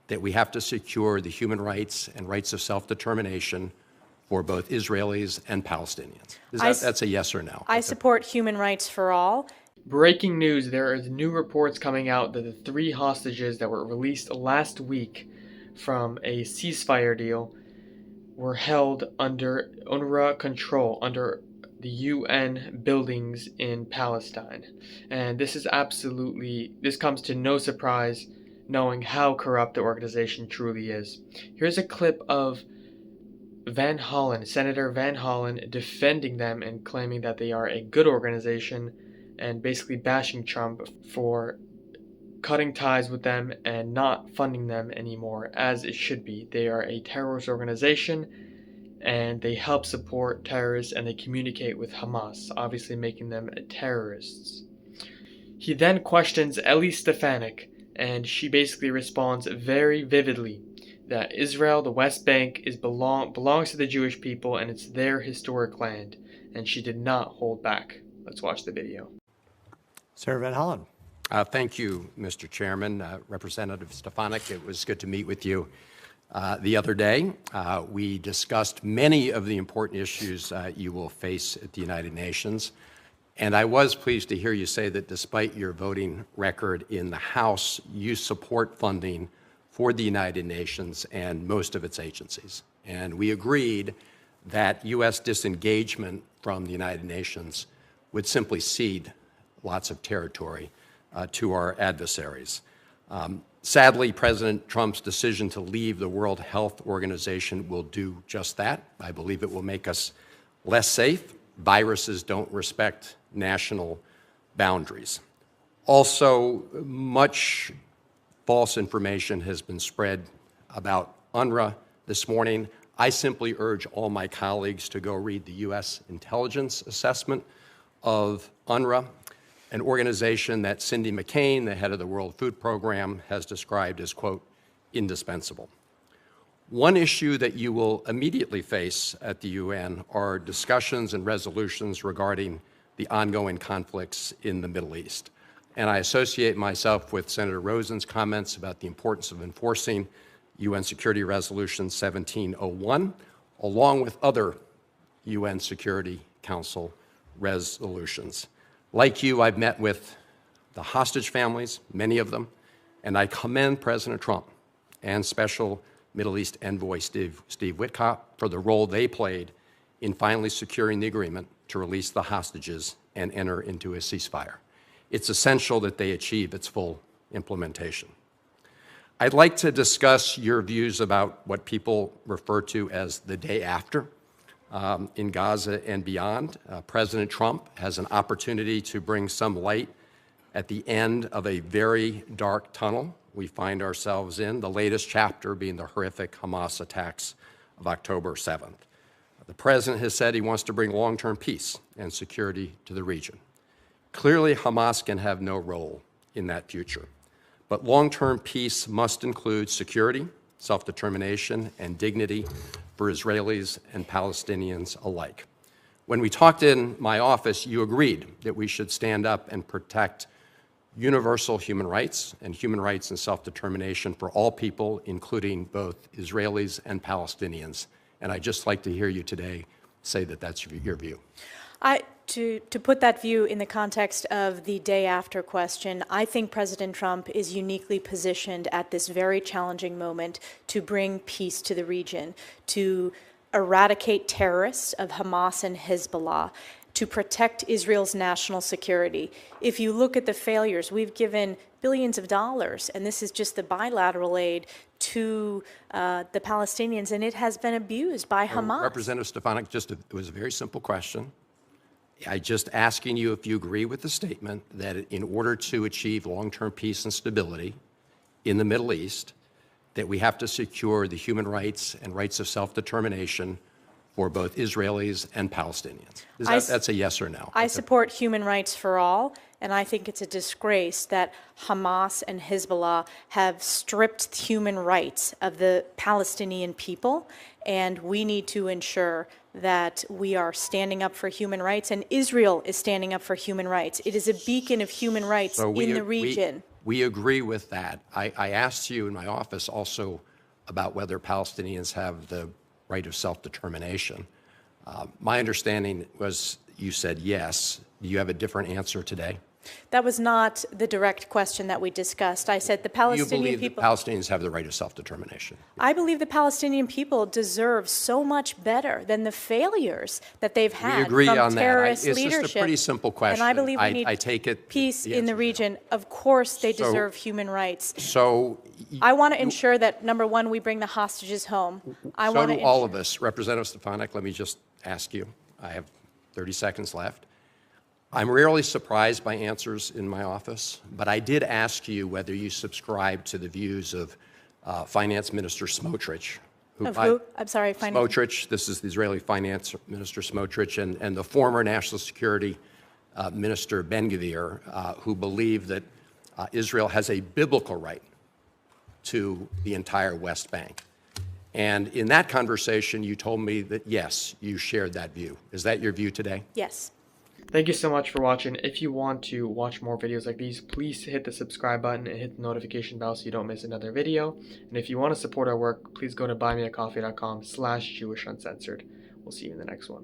that we have to secure the human rights and rights of self-determination for both Israelis and Palestinians? That's a yes or no. I support human rights for all. Breaking news, there is new reports coming out that the 3 hostages that were released last week from a ceasefire deal were held under UNRWA control, under the UN buildings in Palestine. And this comes to no surprise, knowing how corrupt the organization truly is. Here's a clip of Van Hollen, Senator Van Hollen, defending them and claiming that they are a good organization and basically bashing Trump for cutting ties with them and not funding them anymore, as it should be. They are a terrorist organization and they help support terrorists and they communicate with Hamas, obviously making them terrorists. He then questions Elise Stefanik, and she basically responds very vividly that Israel, the West Bank, belongs to the Jewish people and it's their historic land, and she did not hold back. Let's watch the video. Senator Van Hollen. Thank you, Mr. Chairman. Representative Stefanik, it was good to meet with you the other day. We discussed many of the important issues you will face at the United Nations. And I was pleased to hear you say that despite your voting record in the House, you support funding for the United Nations and most of its agencies. And we agreed that U.S. disengagement from the United Nations would simply cede lots of territory to our adversaries. Sadly, President Trump's decision to leave the World Health Organization will do just that. I believe it will make us less safe. Viruses don't respect national boundaries. Also, much false information has been spread about UNRWA this morning. I simply urge all my colleagues to go read the U.S. intelligence assessment of UNRWA, an organization that Cindy McCain, the head of the World Food Program, has described as, quote, indispensable. One issue that you will immediately face at the UN are discussions and resolutions regarding the ongoing conflicts in the Middle East. And I associate myself with Senator Rosen's comments about the importance of enforcing UN Security Resolution 1701, along with other UN Security Council resolutions. Like you, I've met with the hostage families, many of them, and I commend President Trump and Special Middle East Envoy Steve Witkoff for the role they played in finally securing the agreement to release the hostages and enter into a ceasefire. It's essential that they achieve its full implementation. I'd like to discuss your views about what people refer to as the day after in Gaza and beyond. President Trump has an opportunity to bring some light at the end of a very dark tunnel we find ourselves in, the latest chapter being the horrific Hamas attacks of October 7th. The president has said he wants to bring long-term peace and security to the region. Clearly, Hamas can have no role in that future, but long-term peace must include security, self-determination, and dignity for Israelis and Palestinians alike. When we talked in my office, you agreed that we should stand up and protect universal human rights and self-determination for all people, including both Israelis and Palestinians. And I'd just like to hear you today say that that's your view. To put that view in the context of the day after question, I think President Trump is uniquely positioned at this very challenging moment to bring peace to the region, to eradicate terrorists of Hamas and Hezbollah, to protect Israel's national security. If you look at the failures, we've given billions of dollars, and this is just the bilateral aid to the Palestinians, and it has been abused by Hamas. Representative Stefanik, it was a very simple question. I'm just asking you if you agree with the statement that in order to achieve long-term peace and stability in the Middle East, that we have to secure the human rights and rights of self-determination for both Israelis and Palestinians. That's a yes or no? I support human rights for all, and I think it's a disgrace that Hamas and Hezbollah have stripped human rights of the Palestinian people, and we need to ensure that we are standing up for human rights, and Israel is standing up for human rights. It is a beacon of human rights in the region. We agree with that. I asked you in my office also about whether Palestinians have the right of self-determination. My understanding was you said yes. Do you have a different answer today? That was not the direct question that we discussed. I said the Do you Palestinian believe people. that Palestinians have the right of self-determination? I believe the Palestinian people deserve so much better than the failures that they've had agree from on that. terrorist It's leadership. just a pretty simple question. And I believe we I need take it peace the in the answer's no. region. Of course, they So- deserve human rights. So I want to ensure that, number one, we bring the hostages home. I so want do to all of us. Representative Stefanik, let me just ask you. I have 30 seconds left. I'm rarely surprised by answers in my office, but I did ask you whether you subscribe to the views of Finance Minister Smotrich. Of who? I'm sorry, finance. Smotrich, this is the Israeli Finance Minister Smotrich, and the former National Security Minister Ben-Gvir, who believe that Israel has a biblical right to the entire West Bank. And in that conversation, you told me that, yes, you shared that view. Is that your view today? Yes. Thank you so much for watching. If you want to watch more videos like these, please hit the subscribe button and hit the notification bell so you don't miss another video. And if you want to support our work, please go to buymeacoffee.com/Jewish Uncensored. We'll see you in the next one.